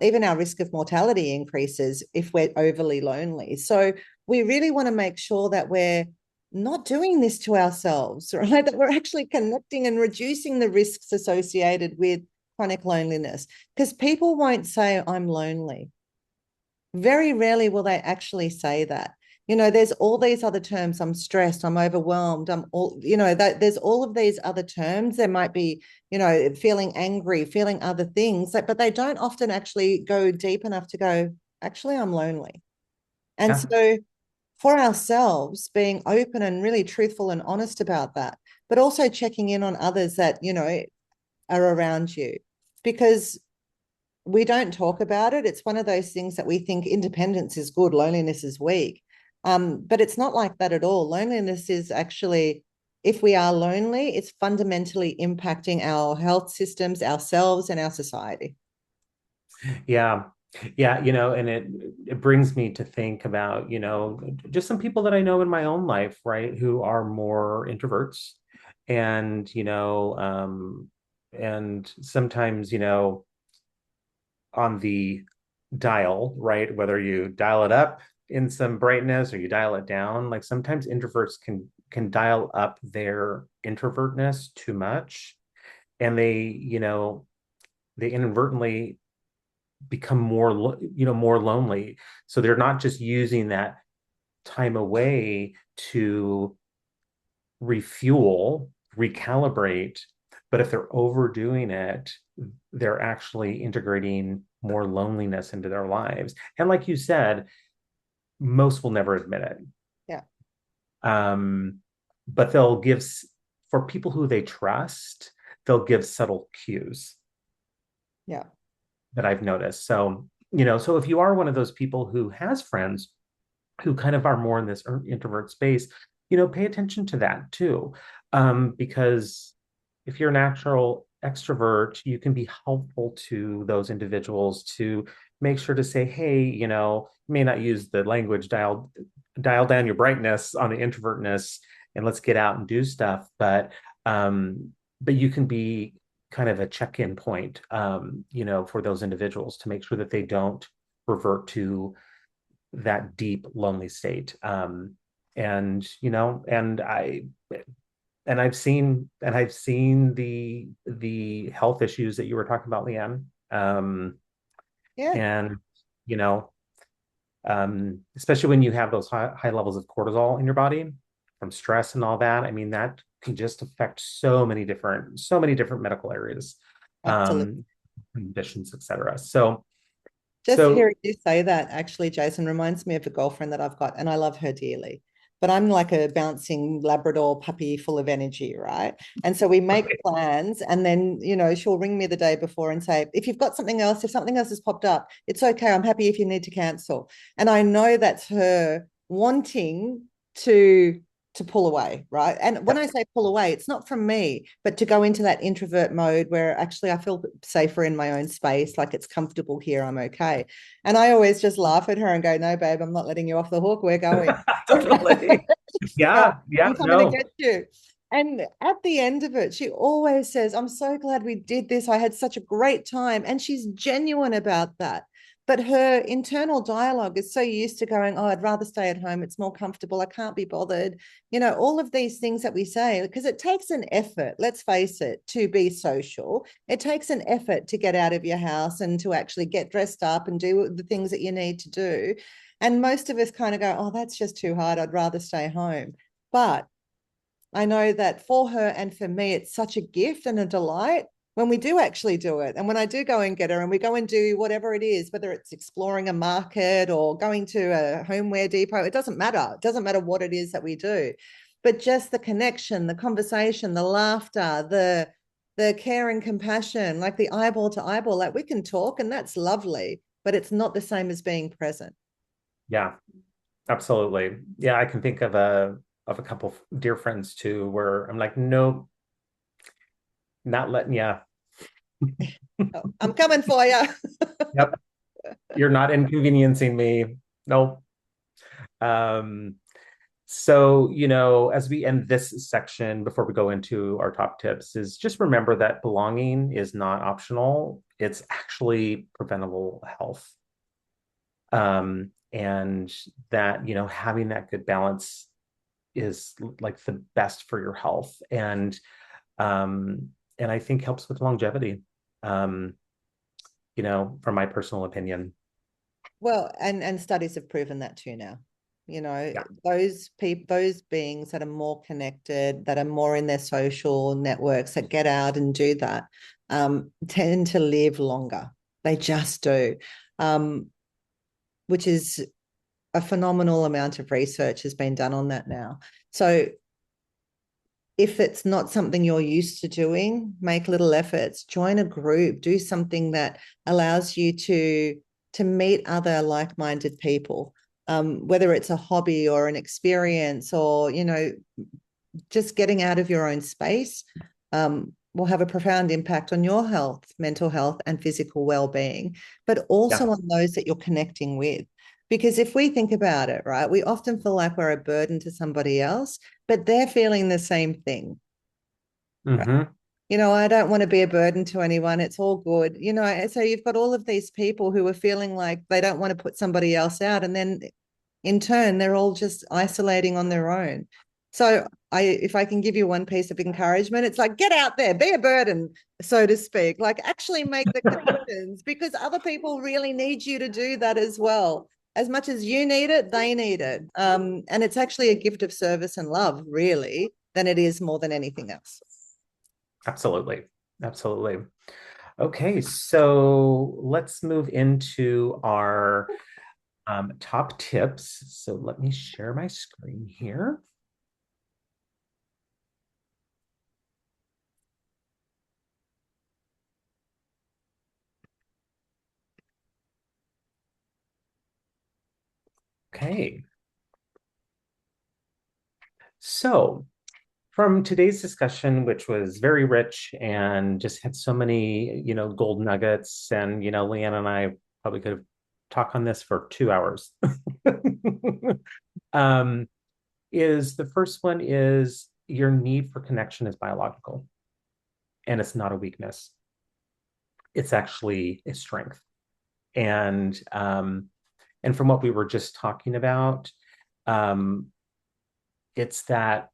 even our risk of mortality increases if we're overly lonely. So we really want to make sure that we're not doing this to ourselves, right? That we're actually connecting and reducing the risks associated with chronic loneliness, because people won't say, I'm lonely. Very rarely will they actually say that. There's all these other terms. I'm stressed, I'm overwhelmed, I'm all, there's all of these other terms. There might be, feeling angry, feeling other things, but they don't often actually go deep enough to go, actually, I'm lonely. And Yeah. so for ourselves, being open and really truthful and honest about that, but also checking in on others that, are around you, because we don't talk about it. It's one of those things that we think independence is good, loneliness is weak. But it's not like that at all. Loneliness is actually, if we are lonely, it's fundamentally impacting our health systems, ourselves, and our society. Yeah. Yeah, and it brings me to think about, just some people that I know in my own life, right, who are more introverts. And, and sometimes, on the dial, right, whether you dial it up in some brightness or you dial it down, like sometimes introverts can dial up their introvertness too much, and they inadvertently become more lonely, so they're not just using that time away to refuel, recalibrate, but if they're overdoing it, they're actually integrating more loneliness into their lives. And like you said, most will never admit it. Yeah. um, but they'll give, for people who they trust, they'll give subtle cues Yeah. that I've noticed. So, so if you are one of those people who has friends who kind of are more in this introvert space, pay attention to that too. Because if you're a natural extrovert, you can be helpful to those individuals to make sure to say, hey, you may not use the language dial down your brightness on the introvertness and let's get out and do stuff, but you can be kind of a check-in point, for those individuals to make sure that they don't revert to that deep lonely state. And I've seen the health issues that you were talking about, Leanne. Yeah. And you know especially when you have those high levels of cortisol in your body from stress and all that. I mean, that can just affect so many different medical areas, Absolutely. um, conditions, etc. So, Just so hearing you say that actually, Jason, reminds me of a girlfriend that I've got, and I love her dearly. But I'm like a bouncing Labrador puppy full of energy, right? And so we make plans, and then, she'll ring me the day before and say, if you've got something else, if something else has popped up, it's okay. I'm happy if you need to cancel. And I know that's her wanting to pull away, right? And when I say pull away, it's not from me, but to go into that introvert mode where actually I feel safer in my own space, like it's comfortable here, I'm okay. And I always just laugh at her and go, no, babe, I'm not letting you off the hook. We're going. totally. Yeah, yeah, I'm coming to no. get you. And at the end of it, she always says, I'm so glad we did this. I had such a great time. And she's genuine about that. But her internal dialogue is so used to going, oh, I'd rather stay at home. It's more comfortable. I can't be bothered. All of these things that we say, because it takes an effort, let's face it, to be social. It takes an effort to get out of your house and to actually get dressed up and do the things that you need to do. And most of us kind of go, oh, that's just too hard. I'd rather stay home. But I know that for her and for me, it's such a gift and a delight when we do actually do it. And when I do go and get her and we go and do whatever it is, whether it's exploring a market or going to a homeware depot, it doesn't matter. It doesn't matter what it is that we do. But just the connection, the conversation, the laughter, the care and compassion, like the eyeball to eyeball, like we can talk and that's lovely, but it's not the same as being present. Yeah, absolutely. Yeah, I can think of a couple of dear friends too, where I'm like, nope, not letting you. Oh, I'm coming for you. Yep, you're not inconveniencing me. Nope. Um, so, as we end this section before we go into our top tips, is just remember that belonging is not optional. It's actually preventable health. And that, having that good balance is like the best for your health. Um, and I think helps with longevity, um, from my personal opinion. Well, and studies have proven that too now. You know, Yeah. those beings that are more connected, that are more in their social networks, that get out and do that, tend to live longer. They just do, um, which is a phenomenal amount of research has been done on that now. So if it's not something you're used to doing, make little efforts, join a group, do something that allows you to meet other like-minded people, whether it's a hobby or an experience or, just getting out of your own space, will have a profound impact on your health, mental health, and physical well-being, but Yeah. also on those that you're connecting with. Because if we think about it, right, we often feel like we're a burden to somebody else, but they're feeling the same thing. Right. Hmm. I don't want to be a burden to anyone. It's all good. So you've got all of these people who are feeling like they don't want to put somebody else out. And then in turn, they're all just isolating on their own. So if I can give you one piece of encouragement, it's like, get out there, be a burden, so to speak, like actually make the connections because other people really need you to do that as well. As much as you need it, they need it. And it's actually a gift of service and love, really, than it is more than anything else. Absolutely. Absolutely. Okay, so let's move into our top tips. So let me share my screen here. Okay, so from today's discussion, which was very rich and just had so many, gold nuggets, and Leanne and I probably could have talked on this for 2 hours. um, is the first one is your need for connection is biological, and it's not a weakness. It's actually a strength. And from what we were just talking about, um, it's that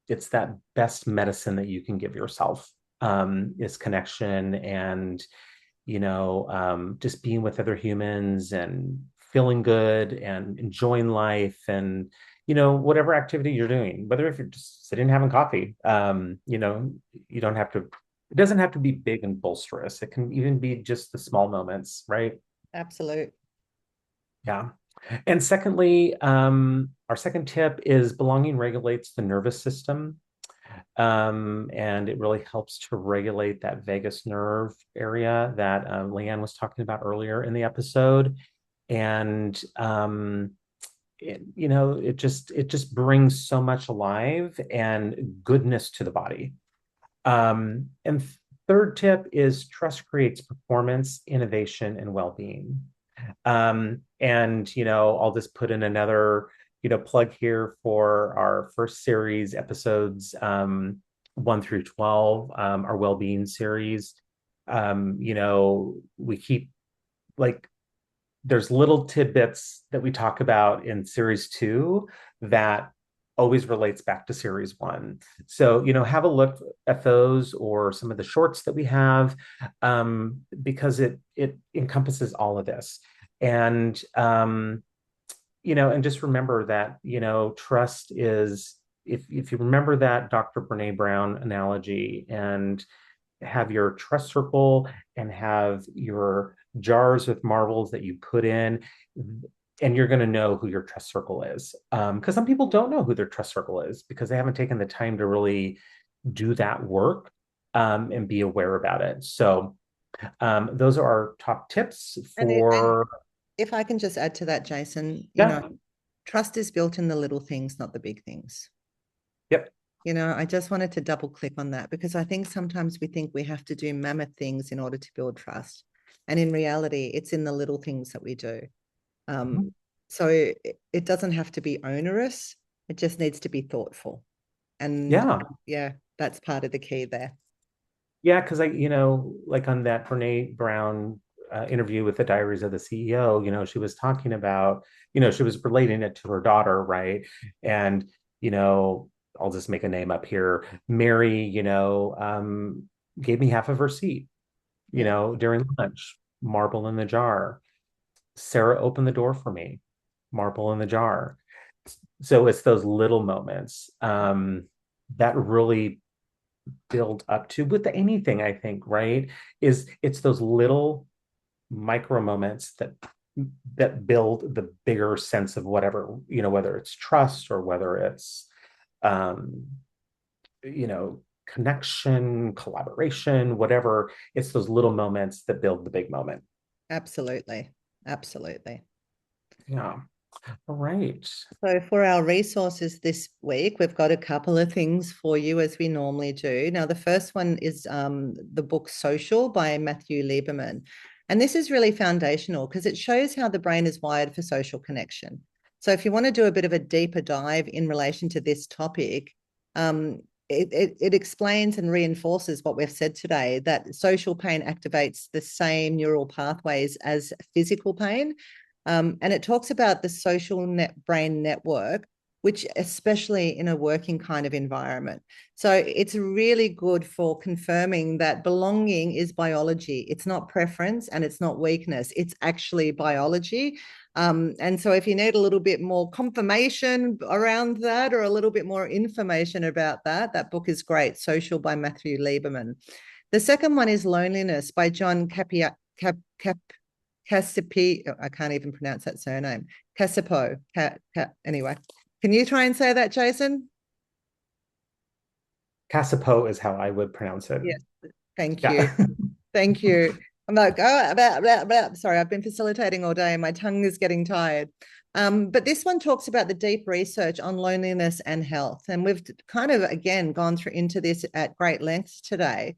it's that best medicine that you can give yourself, is connection, and just being with other humans and feeling good and enjoying life, and whatever activity you're doing, whether if you're just sitting having coffee, you don't have to, it doesn't have to be big and bolsterous. It can even be just the small moments, right? Absolute. Yeah. And secondly, our second tip is belonging regulates the nervous system. And it really helps to regulate that vagus nerve area that Leanne was talking about earlier in the episode. And it just brings so much alive and goodness to the body. And third tip is trust creates performance, innovation, and well-being. And I'll just put in another, plug here for our first series episodes, 1 through 12, our well-being series. We keep like there's little tidbits that we talk about in series 2 that always relates back to series 1. So, have a look at those or some of the shorts that we have, because it encompasses all of this. And just remember that, trust is, if you remember that Dr. Brené Brown analogy, and have your trust circle and have your jars with marbles that you put in, and you're going to know who your trust circle is. Because some people don't know who their trust circle is because they haven't taken the time to really do that work, and be aware about it. So those are our top tips And for, if I can just add to that, Jason, yeah, trust is built in the little things, not the big things. yep, I just wanted to double click on that because I think sometimes we think we have to do mammoth things in order to build trust. And in reality, it's in the little things that we do. mhm. So it doesn't have to be onerous. It just needs to be thoughtful. And Yeah. yeah, that's part of the key there. Yeah, because like on that Brene Brown interview with the Diaries of the CEO, she was talking about, she was relating it to her daughter, right? And, you know, I'll just make a name up here. Mary, gave me half of her seat, Yeah, during lunch, marble in the jar. Sarah opened the door for me, marble in the jar. So it's those little moments that really build up to with anything, I think, right? It's those little micro moments that build the bigger sense of whatever, whether it's trust or whether it's um, you know, connection, collaboration, whatever. It's those little moments that build the big moment. absolutely. Absolutely. Yeah. All right. So, for our resources this week, we've got a couple of things for you as we normally do. Now, the first one is the book Social by Matthew Lieberman. And this is really foundational because it shows how the brain is wired for social connection. So, if you want to do a bit of a deeper dive in relation to this topic, um, it explains and reinforces what we've said today, that social pain activates the same neural pathways as physical pain. And it talks about the social brain network, which especially in a working kind of environment. So it's really good for confirming that belonging is biology. It's not preference and it's not weakness. It's actually biology. And so if you need a little bit more confirmation around that or a little bit more information about that, that book is great. Social by Matthew Lieberman. The second one is Loneliness by John Cassipi. I can't even pronounce that surname. Cassipo. Anyway, can you try and say that, Jason? Cassipo is how I would pronounce it. Yes. Thank you. Yeah. Thank you. I'm like, oh, blah, blah, blah. Sorry, I've been facilitating all day and my tongue is getting tired. But this one talks about the deep research on loneliness and health. And we've kind of, again, gone through into this at great lengths today.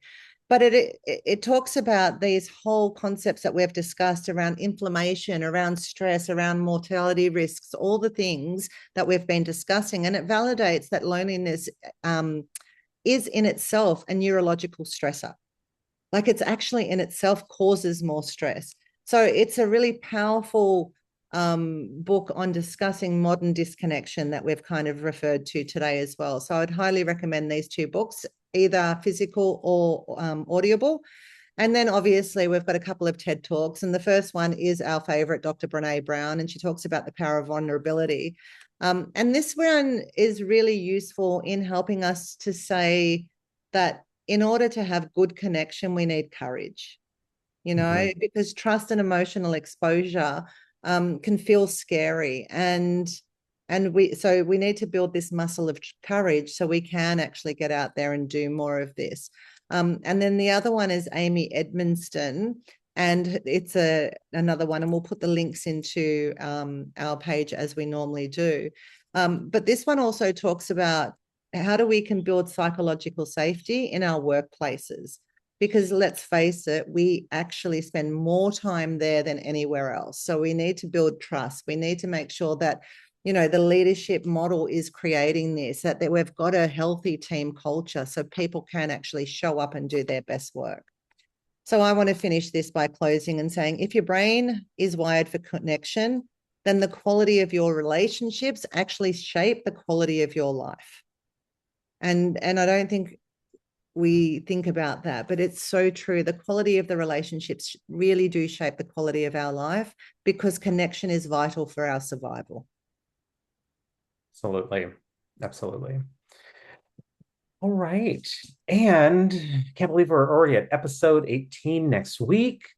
But it talks about these whole concepts that we've discussed around inflammation, around stress, around mortality risks, all the things that we've been discussing. And it validates that loneliness is in itself a neurological stressor. Like it's actually in itself causes more stress. So it's a really powerful book on discussing modern disconnection that we've kind of referred to today as well. So I'd highly recommend these two books, either physical or audible. And then obviously we've got a couple of TED Talks. And the first one is our favorite, Dr. Brené Brown, and she talks about the power of vulnerability. And this one is really useful in helping us to say that in order to have good connection, we need courage, Mhm. because trust and emotional exposure can feel scary. And we need to build this muscle of courage so we can actually get out there and do more of this. And then the other one is Amy Edmondson, and it's another one, and we'll put the links into our page as we normally do. But this one also talks about how do we can build psychological safety in our workplaces, because let's face it, we actually spend more time there than anywhere else. So we need to build trust. We need to make sure that the leadership model is creating this, that we've got a healthy team culture so people can actually show up and do their best work. So I want to finish this by closing and saying, if your brain is wired for connection, then the quality of your relationships actually shape the quality of your life. And I don't think we think about that, but it's so true. The quality of the relationships really do shape the quality of our life because connection is vital for our survival. Absolutely. Absolutely. All right. And can't believe we're already at episode 18 next week.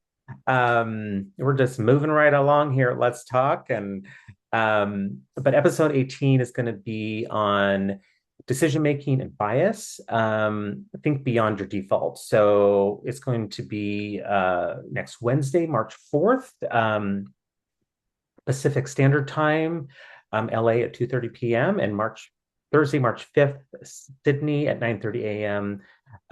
We're just moving right along here at Let's Talk. And but episode 18 is going to be on decision making and bias. Think beyond your default. So it's going to be next Wednesday, March 4th, Pacific Standard Time, LA at 2:30 p.m. and Thursday, March 5th, Sydney at 9:30 a.m.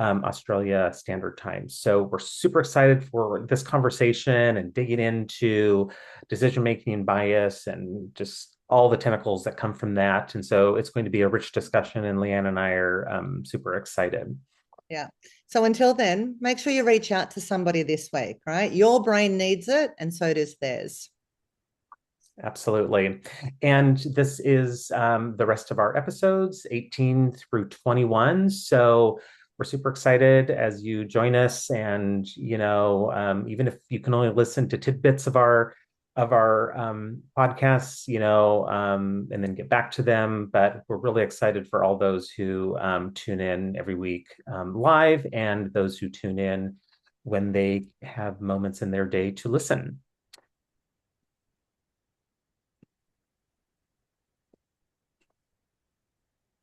Australia Standard Time. So we're super excited for this conversation and digging into decision making and bias and just all the tentacles that come from that. And so it's going to be a rich discussion, and Leanne and I are super excited. Yeah. So until then, make sure you reach out to somebody this week, right? Your brain needs it, and so does theirs. Absolutely. And this is the rest of our episodes, 18 through 21. So we're super excited as you join us. And, even if you can only listen to tidbits of our podcasts, and then get back to them. But we're really excited for all those who tune in every week live, and those who tune in when they have moments in their day to listen.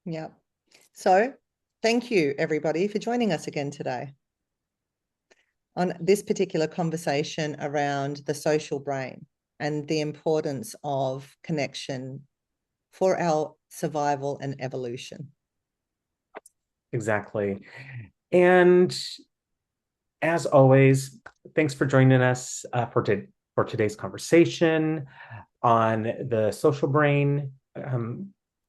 Yeah. So thank you, everybody, for joining us again today on this particular conversation around the social brain and the importance of connection for our survival and evolution. Exactly. And as always, thanks for joining us for today's conversation on the social brain,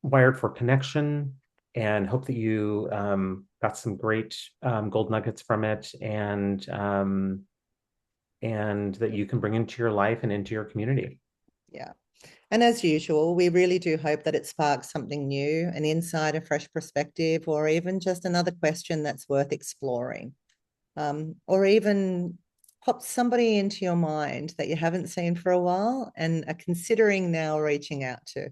wired for connection, and hope that you got some great gold nuggets from it, and that you can bring into your life and into your community. Yeah. And as usual, we really do hope that it sparks something new, an insight, a fresh perspective, or even just another question that's worth exploring. Or even pop somebody into your mind that you haven't seen for a while and are considering now reaching out to.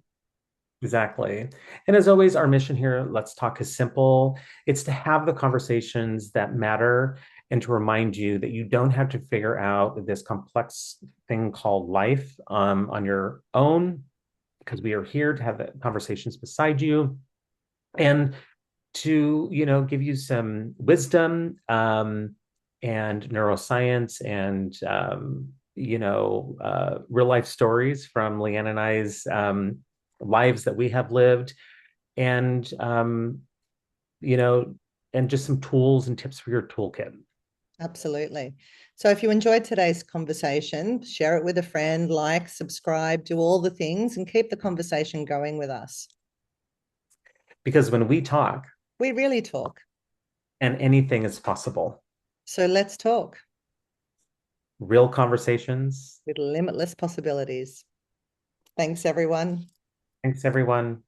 Exactly. And as always, our mission here, Let's Talk, is simple. It's to have the conversations that matter and to remind you that you don't have to figure out this complex thing called life on your own, because we are here to have the conversations beside you and to, give you some wisdom and neuroscience and, real life stories from Leanne and I's lives that we have lived, and you know and just some tools and tips for your toolkit. Absolutely. So if you enjoyed today's conversation, share it with a friend, like, subscribe, do all the things, and keep the conversation going with us. Because when we talk, We really talk. and anything is possible. So let's talk Real conversations. with limitless possibilities. Thanks, everyone. Thanks, everyone.